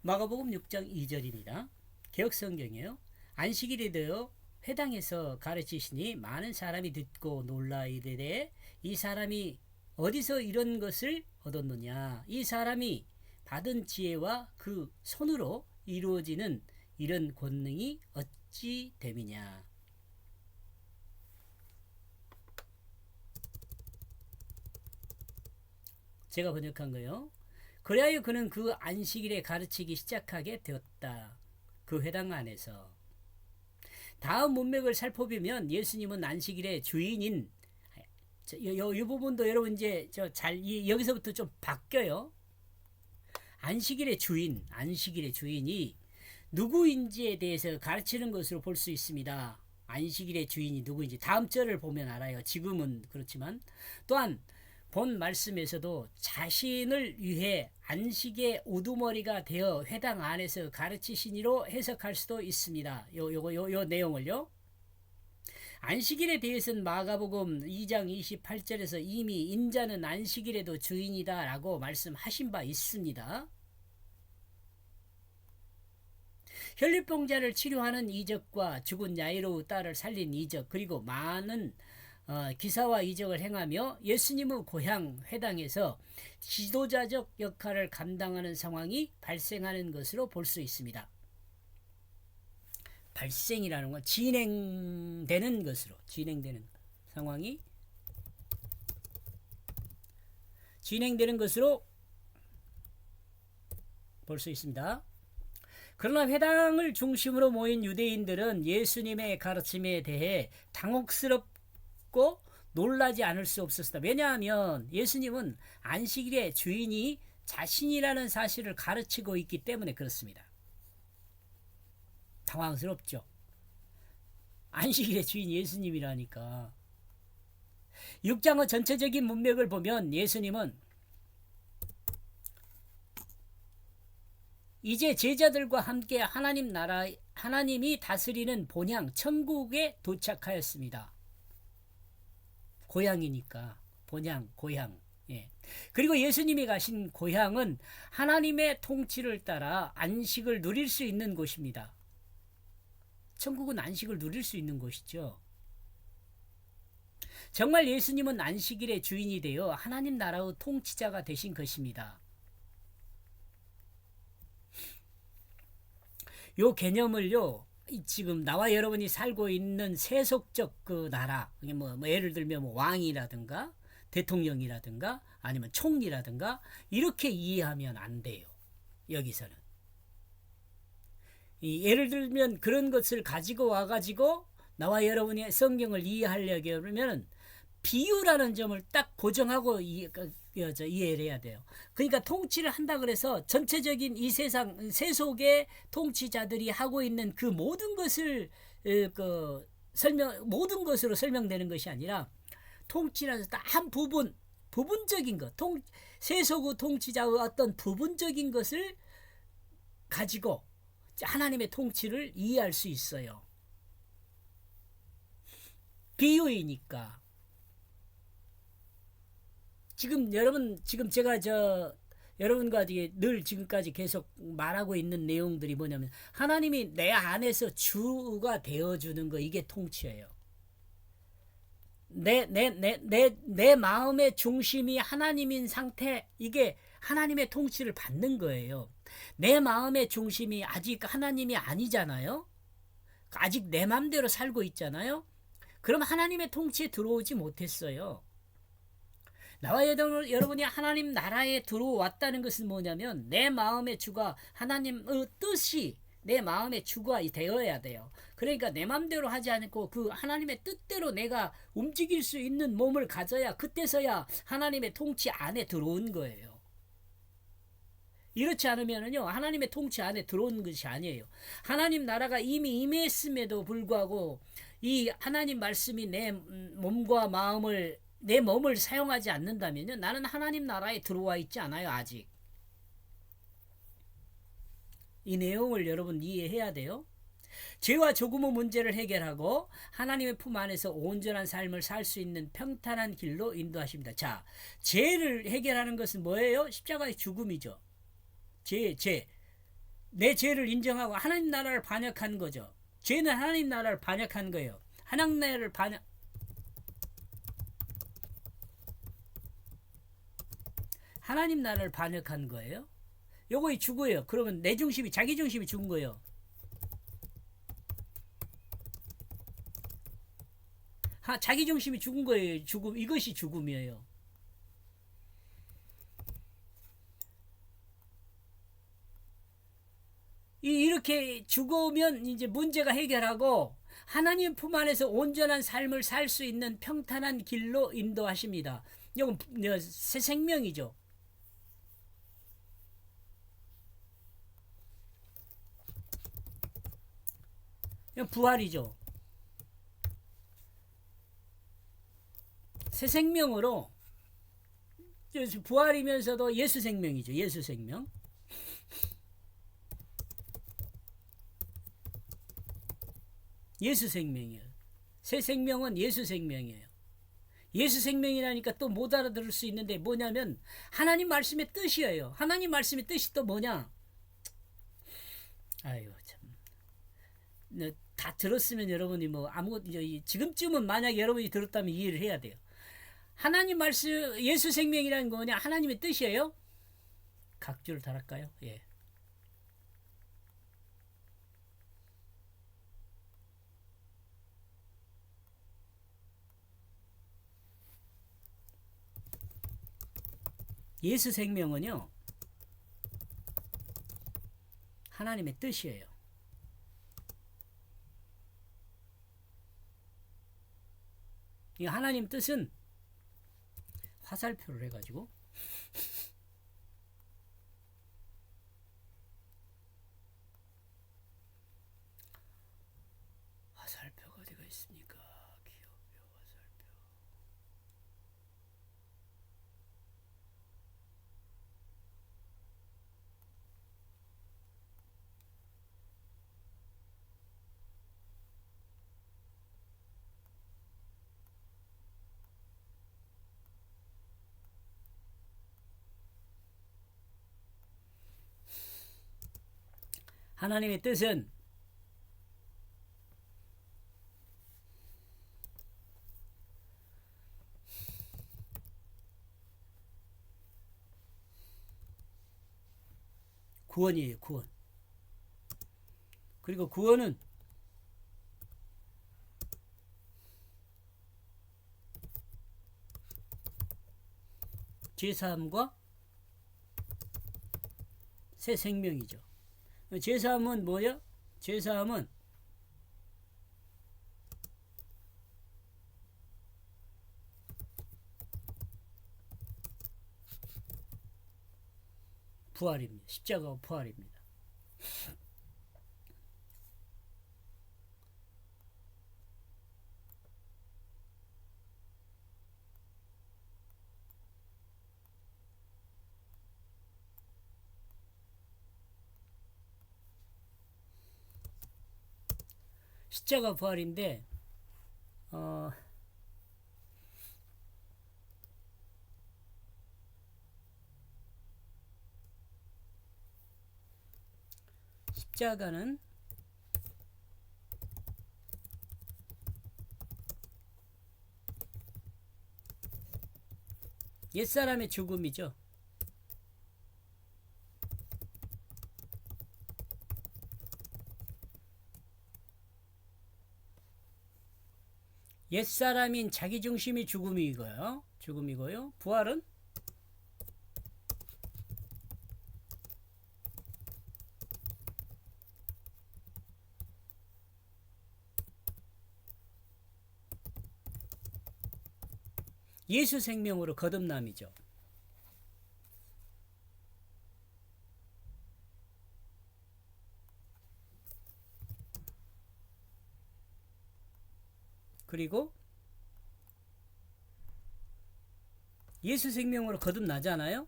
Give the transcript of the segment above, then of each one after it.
마가복음 6장 2절입니다. 개역성경이에요. 안식일에 대하여 회당에서 가르치시니 많은 사람이 듣고 놀라 이르되 이 사람이 어디서 이런 것을 얻었느냐. 이 사람이 받은 지혜와 그 손으로 이루어지는 이런 권능이 어찌 됨이냐. 제가 번역한 거요. 그리하여 그는 그 안식일에 가르치기 시작하게 되었다. 그 회당 안에서. 다음 문맥을 살펴보면 예수님은 안식일의 주인인 이 부분도 여러분 이제 여기서부터 좀 바뀌어요. 안식일의 주인이 누구인지에 대해서 가르치는 것으로 볼 수 있습니다. 안식일의 주인이 누구인지 다음 절을 보면 알아요. 지금은 그렇지만 또한 본 말씀에서도 자신을 위해 안식의 우두머리가 되어 회당 안에서 가르치시니로 해석할 수도 있습니다. 요 내용을요. 안식일에 대해서는 마가복음 2장 28절에서 이미 인자는 안식일에도 주인이다 라고 말씀하신 바 있습니다. 혈류병자를 치료하는 이적과 죽은 야이로 딸을 살린 이적, 그리고 많은 기사와 이적을 행하며 예수님의 고향 회당에서 지도자적 역할을 감당하는 상황이 발생하는 것으로 볼 수 있습니다. 발생이라는 건 진행되는 상황이 진행되는 것으로 볼 수 있습니다. 그러나 회당을 중심으로 모인 유대인들은 예수님의 가르침에 대해 당혹스럽고 놀라지 않을 수 없었다. 왜냐하면 예수님은 안식일의 주인이 자신이라는 사실을 가르치고 있기 때문에 그렇습니다. 당황스럽죠. 안식일의 주인 예수님이라니까. 6장의 전체적인 문맥을 보면 예수님은 이제 제자들과 함께 하나님이 다스리는 본향 천국에 도착하였습니다. 고향이니까 본향, 고향. 예. 그리고 예수님이 가신 고향은 하나님의 통치를 따라 안식을 누릴 수 있는 곳입니다. 천국은 안식을 누릴 수 있는 곳이죠. 정말 예수님은 안식일의 주인이 되어 하나님 나라의 통치자가 되신 것입니다. 요 개념을요, 지금 나와 여러분이 살고 있는 세속적 그 나라, 예를 들면 왕이라든가 대통령이라든가 아니면 총리라든가 이렇게 이해하면 안 돼요. 여기서는. 예를 들면 그런 것을 가지고 와가지고 나와 여러분이 성경을 이해하려고 하면 비유라는 점을 딱 고정하고 이해를 해야 돼요. 그러니까 통치를 한다 그래서 전체적인 이 세상 세속의 통치자들이 하고 있는 그 모든 것을 모든 것으로 설명되는 것이 아니라 통치라는 한 부분적인 것, 세속의 통치자의 어떤 부분적인 것을 가지고 하나님의 통치를 이해할 수 있어요. 비유이니까. 지금 제가 여러분과 늘 지금까지 계속 말하고 있는 내용들이 뭐냐면 하나님이 내 안에서 주가 되어주는 거, 이게 통치예요. 내 마음의 중심이 하나님인 상태, 이게 하나님의 통치를 받는 거예요. 내 마음의 중심이 아직 하나님이 아니잖아요. 아직 내 마음대로 살고 있잖아요. 그럼 하나님의 통치에 들어오지 못했어요. 나와 여러분이 하나님 나라에 들어왔다는 것은 뭐냐면 내 마음의 주가 하나님의 뜻이 내 마음의 주가 되어야 돼요. 그러니까 내 마음대로 하지 않고 그 하나님의 뜻대로 내가 움직일 수 있는 몸을 가져야, 그때서야 하나님의 통치 안에 들어온 거예요. 이렇지 않으면요 하나님의 통치 안에 들어오는 것이 아니에요. 하나님 나라가 이미 임했음에도 불구하고 이 하나님 말씀이 내 몸을 사용하지 않는다면요 나는 하나님 나라에 들어와 있지 않아요. 아직. 이 내용을 여러분 이해해야 돼요. 죄와 조금의 문제를 해결하고 하나님의 품 안에서 온전한 삶을 살 수 있는 평탄한 길로 인도하십니다. 자, 죄를 해결하는 것은 뭐예요? 십자가의 죽음이죠. 죄. 내 죄를 인정하고 하나님 나라를 반역한 거죠. 죄는 하나님 나라를 반역한 거예요. 하나님 나라를 하나님 나라를 반역한 거예요. 요거 죽어요. 그러면 내 중심이, 자기 중심이 죽은 거예요. 자기 중심이 죽은 거예요. 죽음, 이것이 죽음이에요. 이렇게 죽으면 이제 문제가 해결하고 하나님 품 안에서 온전한 삶을 살 수 있는 평탄한 길로 인도하십니다. 이건 새 생명이죠. 부활이죠. 새 생명으로, 부활이면서도 예수 생명이죠. 예수 생명. 예수 생명이에요. 새 생명은 예수 생명이에요. 예수 생명이라니까 또 못 알아들을 수 있는데 뭐냐면 하나님 말씀의 뜻이에요. 하나님 말씀의 뜻이 또 뭐냐? 아유 참. 다 들었으면 여러분이 뭐 아무것도 지금쯤은 만약 여러분이 들었다면 이해를 해야 돼요. 하나님 말씀, 예수 생명이라는 거 뭐냐? 하나님의 뜻이에요. 각주를 달을까요? 예. 예수 생명은요, 하나님의 뜻이에요. 이 하나님 뜻은 화살표를 해가지고 화살표가 어디가 있습니까? 기업표 화살표. 하나님의 뜻은 구원이에요. 구원. 그리고 구원은 제사함과 새 생명이죠. 제사함은 뭐야? 제사함은 부활입니다. 십자가와 부활입니다. 십자가 부활인데 십자가는 옛사람의 죽음이죠. 옛사람인 자기중심이 죽음이고요. 부활은 예수 생명으로 거듭남이죠. 그리고 예수 생명으로 거듭나잖아요.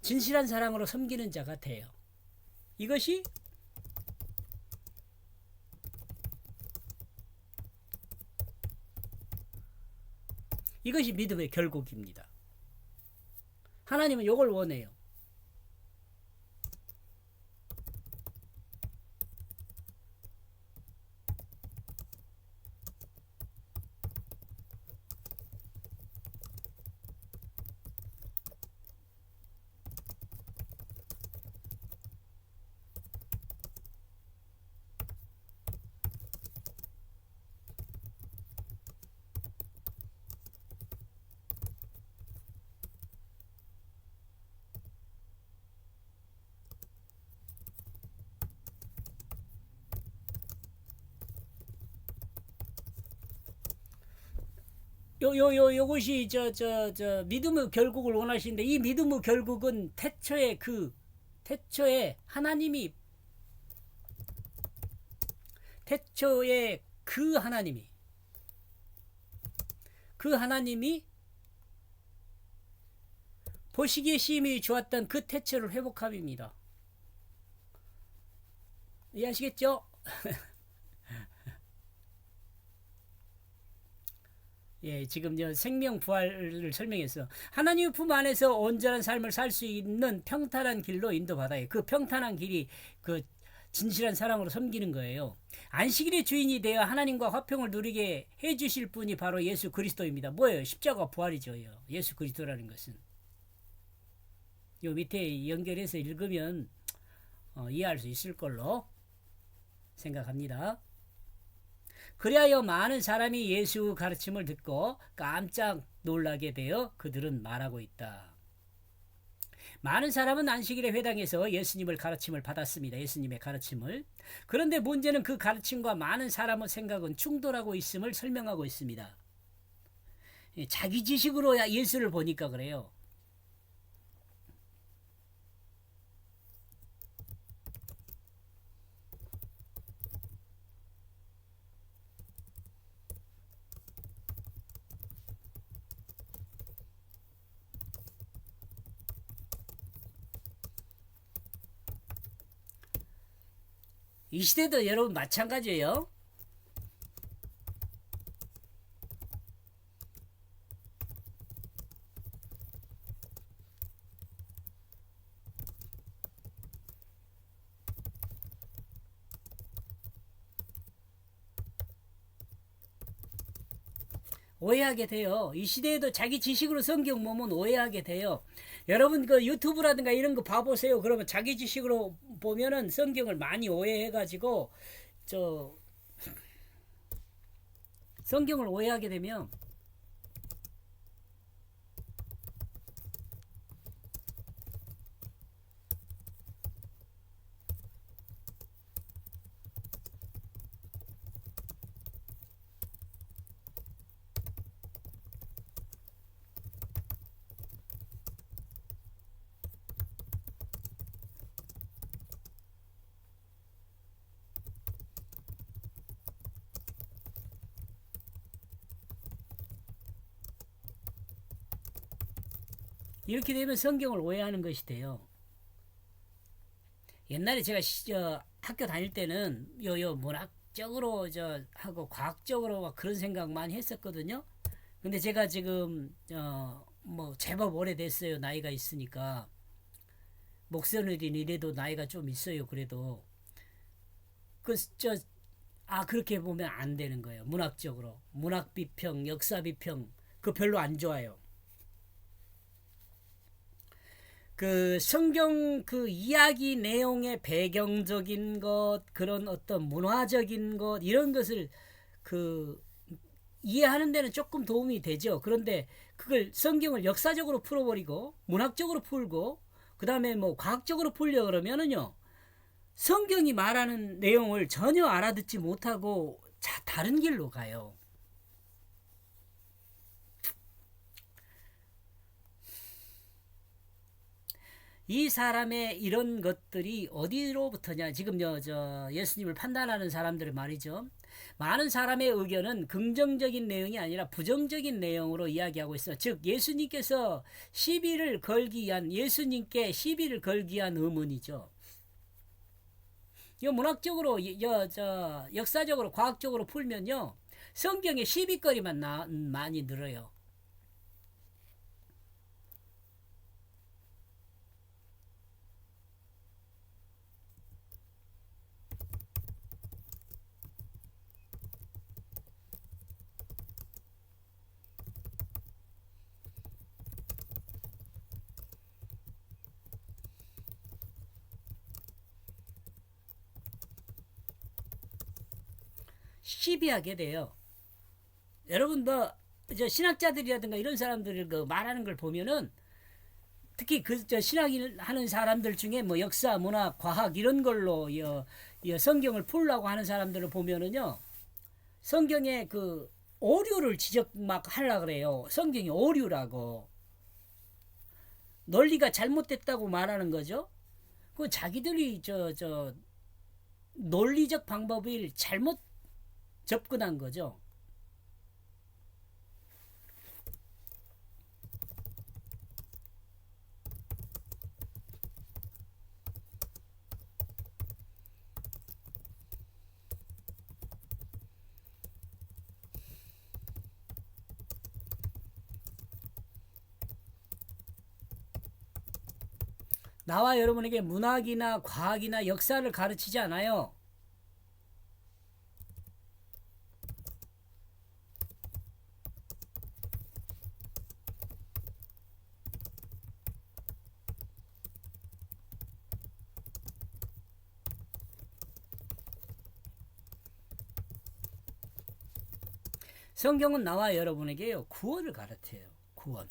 진실한 사랑으로 섬기는 자가 돼요. 이것이 믿음의 결국입니다. 하나님은 이걸 원해요. 요것이 믿음의 결국을 원하시는데, 이 믿음의 결국은 태초에 하나님이, 그 하나님이 보시기에 심히 좋았던 그 태초를 회복함입니다. 이해하시겠죠? 예, 지금 생명 부활을 설명했어. 하나님의 품 안에서 온전한 삶을 살 수 있는 평탄한 길로 인도받아요. 그 평탄한 길이 그 진실한 사랑으로 섬기는 거예요. 안식일의 주인이 되어 하나님과 화평을 누리게 해주실 분이 바로 예수 그리스도입니다. 뭐예요? 십자가 부활이죠. 예수 그리스도라는 것은. 요 밑에 연결해서 읽으면 이해할 수 있을 걸로 생각합니다. 그리하여 많은 사람이 예수 가르침을 듣고 깜짝 놀라게 되어 그들은 말하고 있다. 많은 사람은 안식일의 회당에서 예수님을 가르침을 받았습니다. 예수님의 가르침을. 그런데 문제는 그 가르침과 많은 사람의 생각은 충돌하고 있음을 설명하고 있습니다. 자기 지식으로 예수를 보니까 그래요. 이 시대도 여러분 마찬가지예요. 오해하게 돼요. 이 시대에도 자기 지식으로 성경 보면 오해하게 돼요. 여러분 그 유튜브라든가 이런 거 봐보세요. 그러면 자기 지식으로 보면은 성경을 많이 오해해가지고 성경을 오해하게 되면 이렇게 되면 성경을 오해하는 것이 돼요. 옛날에 제가 학교 다닐 때는 문학적으로 하고 과학적으로 막 그런 생각 많이 했었거든요. 근데 제가 지금 뭐 제법 오래됐어요. 나이가 있으니까. 목소리는 이래도 나이가 좀 있어요. 그래도 그렇게 보면 안 되는 거예요. 문학적으로 문학 비평, 역사 비평 그 별로 안 좋아요. 그 성경 그 이야기 내용의 배경적인 것, 그런 어떤 문화적인 것, 이런 것을 그 이해하는 데는 조금 도움이 되죠. 그런데 그걸 성경을 역사적으로 풀어버리고 문학적으로 풀고 그 다음에 뭐 과학적으로 풀려 그러면은요, 성경이 말하는 내용을 전혀 알아듣지 못하고 다른 길로 가요. 이 사람의 이런 것들이 어디로부터냐? 지금 예수님을 판단하는 사람들은 말이죠. 많은 사람의 의견은 긍정적인 내용이 아니라 부정적인 내용으로 이야기하고 있어. 즉 예수님께서 예수님께 시비를 걸기 위한 의문이죠. 이 문학적으로, 역사적으로, 과학적으로 풀면요, 성경에 시비거리만 많이 늘어요. 시비하게 돼요. 여러분도 신학자들이라든가 이런 사람들이 그 말하는 걸 보면은 특히 신학을 하는 사람들 중에 뭐 역사, 문학, 과학 이런 걸로 성경을 풀려고 하는 사람들을 보면은요, 성경에 그 오류를 지적 막 하려고 그래요. 성경이 오류라고. 논리가 잘못됐다고 말하는 거죠. 그 자기들이 논리적 방법을 잘못 접근한 거죠. 나와 여러분에게 문학이나 과학이나 역사를 가르치지 않아요. 성경은 나와 여러분에게요, 구원을 가르쳐요. 구원.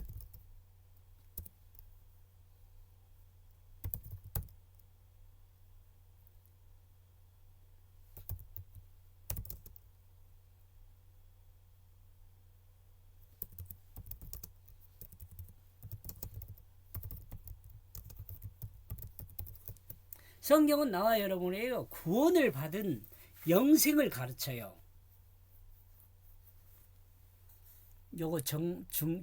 성경은 나와 여러분에게요, 구원을 받은 영생을 가르쳐요. 요거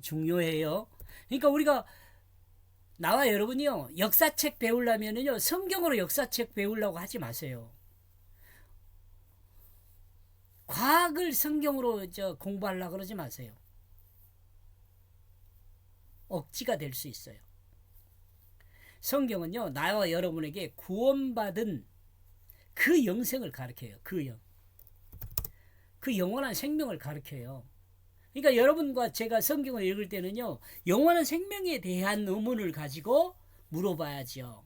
중요해요. 그러니까 우리가 나와 여러분이요, 역사책 배우려면요, 성경으로 역사책 배우려고 하지 마세요. 과학을 성경으로 공부하려고 그러지 마세요. 억지가 될 수 있어요. 성경은요, 나와 여러분에게 구원받은 그 영생을 가르쳐요. 그 영원한 생명을 가르쳐요. 그러니까 여러분과 제가 성경을 읽을 때는요, 영원한 생명에 대한 의문을 가지고 물어봐야죠.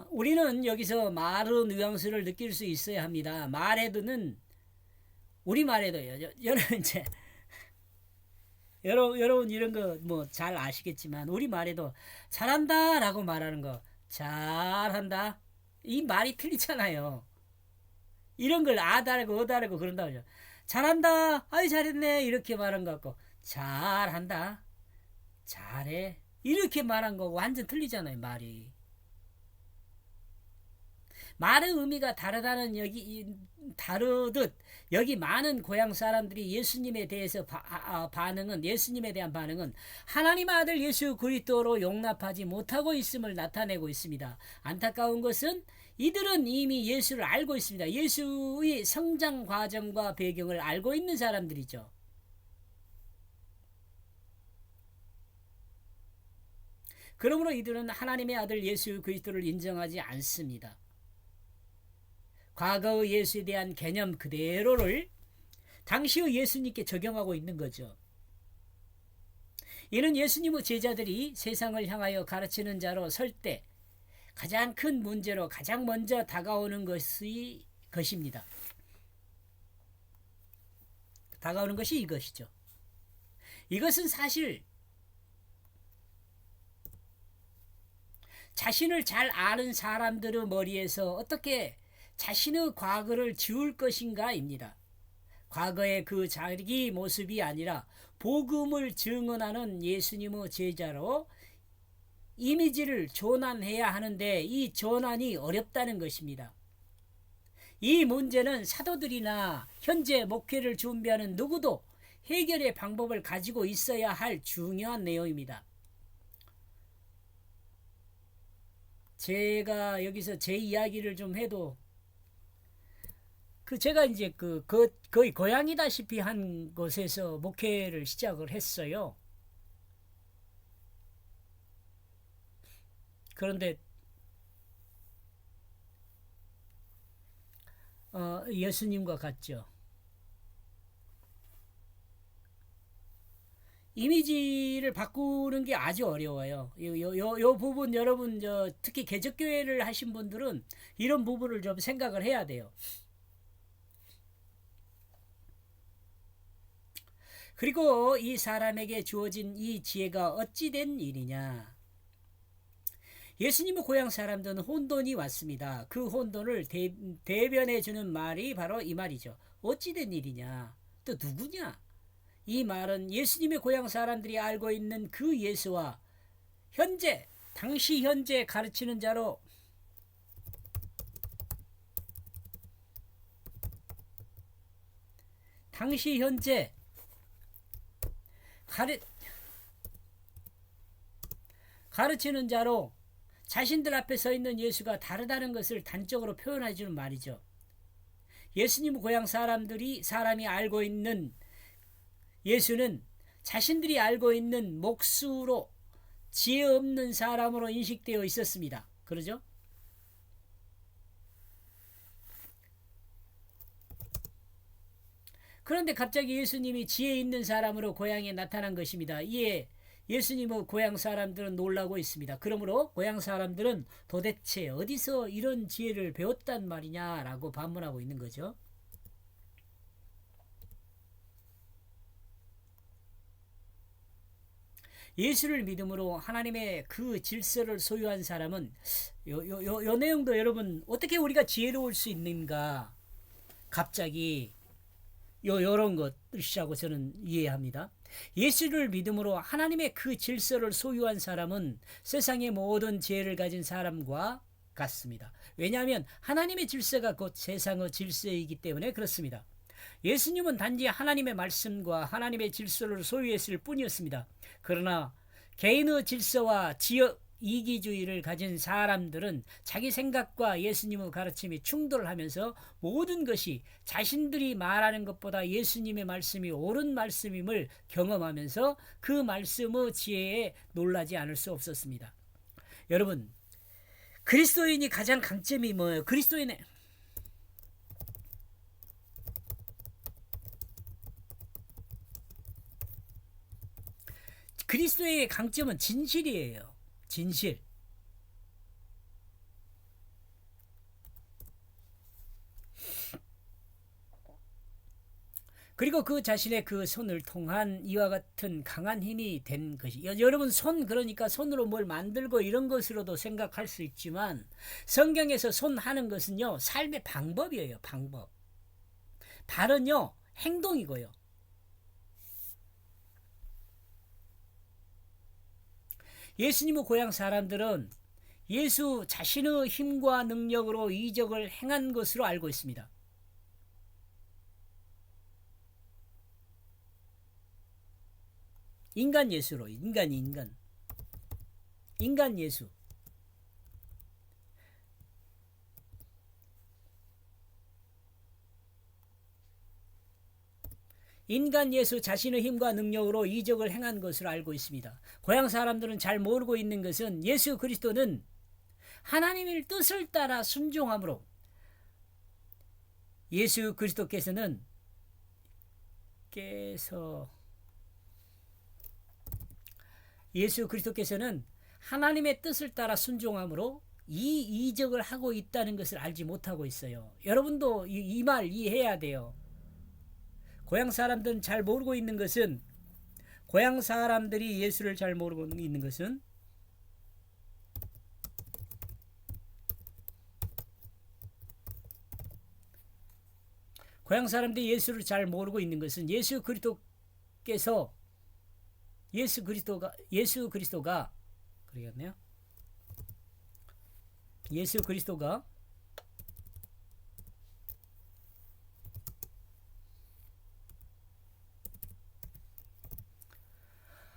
우리는 여기서 말의 뉘앙스를 느낄 수 있어야 합니다. 말에도는 우리 말에도요. 여러분 이제 여러분 이런 거 뭐 잘 아시겠지만 우리 말에도 잘한다라고 말하는 거 잘한다 이 말이 틀리잖아요. 이런 걸 아다르고 어다르고 그런다고요. 잘한다, 아이 잘했네 이렇게 말한 거 같고 잘한다, 잘해 이렇게 말한 거 완전 틀리잖아요. 말이. 말의 의미가 다르듯 여기 많은 고향 사람들이 예수님에 대해서 예수님에 대한 반응은 하나님 아들 예수 그리스도로 용납하지 못하고 있음을 나타내고 있습니다. 안타까운 것은 이들은 이미 예수를 알고 있습니다. 예수의 성장 과정과 배경을 알고 있는 사람들이죠. 그러므로 이들은 하나님의 아들 예수 그리스도를 인정하지 않습니다. 과거의 예수에 대한 개념 그대로를 당시의 예수님께 적용하고 있는 거죠. 이는 예수님의 제자들이 세상을 향하여 가르치는 자로 설 때 가장 큰 문제로 가장 먼저 다가오는 것입니다. 다가오는 것이 이것이죠. 이것은 사실 자신을 잘 아는 사람들의 머리에서 어떻게 자신의 과거를 지울 것인가입니다. 과거의 그 자기 모습이 아니라 복음을 증언하는 예수님의 제자로 이미지를 전환해야 하는데 이 전환이 어렵다는 것입니다. 이 문제는 사도들이나 현재 목회를 준비하는 누구도 해결의 방법을 가지고 있어야 할 중요한 내용입니다. 제가 여기서 제 이야기를 좀 해도 제가 이제 거의 고향이다시피 한 곳에서 목회를 시작을 했어요. 그런데 예수님과 같죠. 이미지를 바꾸는 게 아주 어려워요. 요 부분 여러분 특히 개척교회를 하신 분들은 이런 부분을 좀 생각을 해야 돼요. 그리고 이 사람에게 주어진 이 지혜가 어찌 된 일이냐. 예수님의 고향 사람들은 혼돈이 왔습니다. 그 혼돈을 대변해 주는 말이 바로 이 말이죠. 어찌 된 일이냐. 또 누구냐. 이 말은 예수님의 고향 사람들이 알고 있는 그 예수와 당시 현재 가르치는 자로 당시 현재 가르치는 자로 자신들 앞에 서 있는 예수가 다르다는 것을 단적으로 표현해 주는 말이죠. 예수님 고향 사람이 알고 있는 예수는 자신들이 알고 있는 목수로 지혜 없는 사람으로 인식되어 있었습니다. 그러죠? 그런데 갑자기 예수님이 지혜 있는 사람으로 고향에 나타난 것입니다. 이에 예수님의 고향 사람들은 놀라고 있습니다. 그러므로 고향 사람들은 도대체 어디서 이런 지혜를 배웠단 말이냐라고 반문하고 있는 거죠. 예수를 믿음으로 하나님의 그 질서를 소유한 사람은 요 내용도 여러분 어떻게 우리가 지혜로울 수 있는가 갑자기 요런 것이라고 저는 이해합니다. 예수를 믿음으로 하나님의 그 질서를 소유한 사람은 세상의 모든 지혜를 가진 사람과 같습니다. 왜냐하면 하나님의 질서가 곧 세상의 질서이기 때문에 그렇습니다. 예수님은 단지 하나님의 말씀과 하나님의 질서를 소유했을 뿐이었습니다. 그러나 개인의 질서와 지역 이기주의를 가진 사람들은 자기 생각과 예수님의 가르침이 충돌하면서 모든 것이 자신들이 말하는 것보다 예수님의 말씀이 옳은 말씀임을 경험하면서 그 말씀의 지혜에 놀라지 않을 수 없었습니다. 여러분, 그리스도인이 가장 강점이 뭐예요? 그리스도의 강점은 진실이에요. 진실. 그리고 그 자신의 그 손을 통한 이와 같은 강한 힘이 된 것이 여러분 그러니까 손으로 뭘 만들고 이런 것으로도 생각할 수 있지만 성경에서 손 하는 것은요 삶의 방법이에요. 방법. 발은요 행동이고요. 예수님의 고향 사람들은 예수 자신의 힘과 능력으로 이적을 행한 것으로 알고 있습니다. 인간 예수. 인간 예수 자신의 힘과 능력으로 이적을 행한 것으로 알고 있습니다. 고향 사람들은 잘 모르고 있는 것은 예수 그리스도는 하나님의 뜻을 따라 순종함으로 예수 그리스도께서는 하나님의 뜻을 따라 순종함으로 이 이적을 하고 있다는 것을 알지 못하고 있어요. 여러분도 이 말 이해해야 돼요. 고향 사람들은 잘 모르고 있는 것은 고향 사람들이 예수를 잘 모르고 있는 것은 고향 사람들이 예수를 잘 모르고 있는 것은 예수 그리스도가 그러겠네요. 예수 그리스도가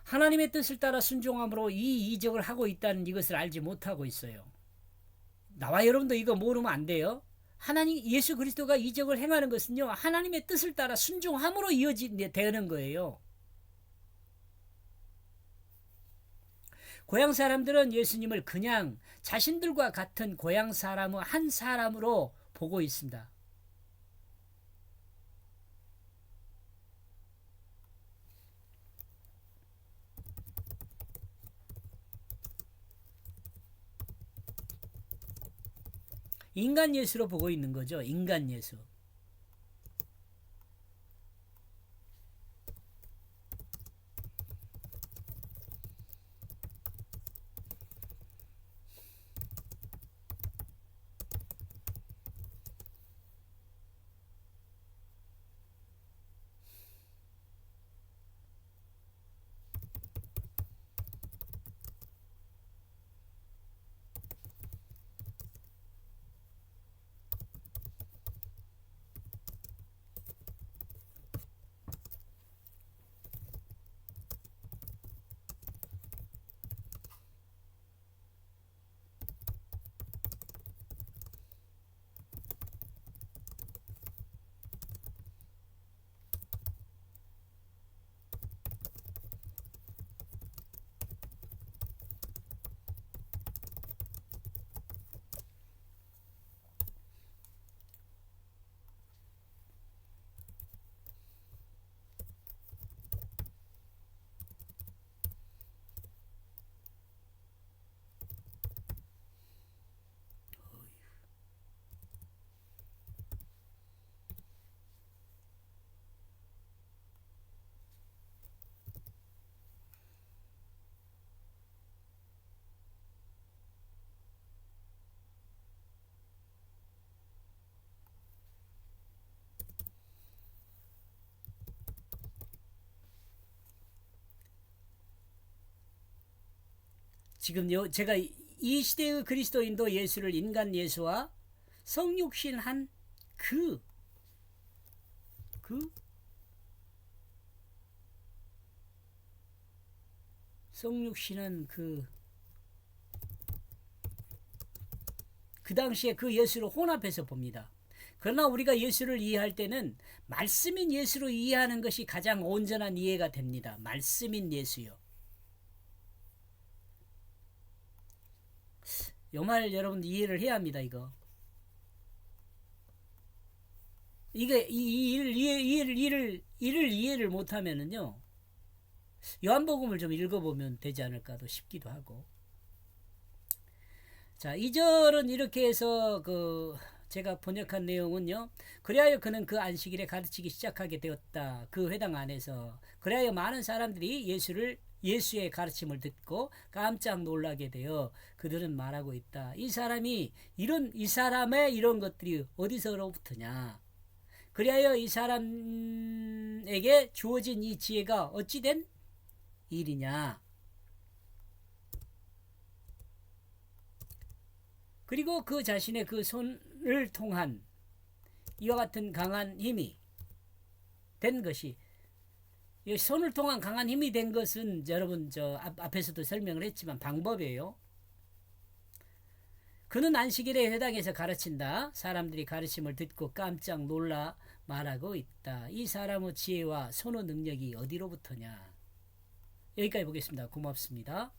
하나님의 뜻을 따라 순종함으로 이 이적을 하고 있다는 이것을 알지 못하고 있어요. 나와 여러분도 이거 모르면 안 돼요. 하나님 예수 그리스도가 이적을 행하는 것은요, 하나님의 뜻을 따라 순종함으로 이어지는 거예요. 고향 사람들은 예수님을 그냥 자신들과 같은 고향 사람의 한 사람으로 보고 있습니다. 인간 예수로 보고 있는 거죠. 인간 예수. 지금 제가 이 시대의 그리스도인도 예수를 인간 예수와 성육신한 그 성육신한 그 당시에 그 예수를 혼합해서 봅니다. 그러나 우리가 예수를 이해할 때는 말씀인 예수로 이해하는 것이 가장 온전한 이해가 됩니다. 말씀인 예수요. 요 말 여러분 이해를 해야 합니다. 이게 이해를 못하면은요, 요한복음을 좀 읽어보면 되지 않을까도 싶기도 하고. 자, 2절은 이렇게 해서 제가 번역한 내용은요, 그리하여 그는 그 안식일에 가르치기 시작하게 되었다. 그 회당 안에서. 그리하여 많은 사람들이 예수의 가르침을 듣고 깜짝 놀라게 되어 그들은 말하고 있다. 이 사람의 이런 것들이 어디서로부터냐? 그리하여 이 사람에게 주어진 이 지혜가 어찌된 일이냐? 그리고 그 자신의 그 손을 통한 이와 같은 강한 힘이 된 것이, 이 손을 통한 강한 힘이 된 것은 여러분 앞에서도 설명을 했지만 방법이에요. 그는 안식일에 회당에서 가르친다. 사람들이 가르침을 듣고 깜짝 놀라 말하고 있다. 이 사람의 지혜와 선호 능력이 어디로부터냐? 여기까지 보겠습니다. 고맙습니다.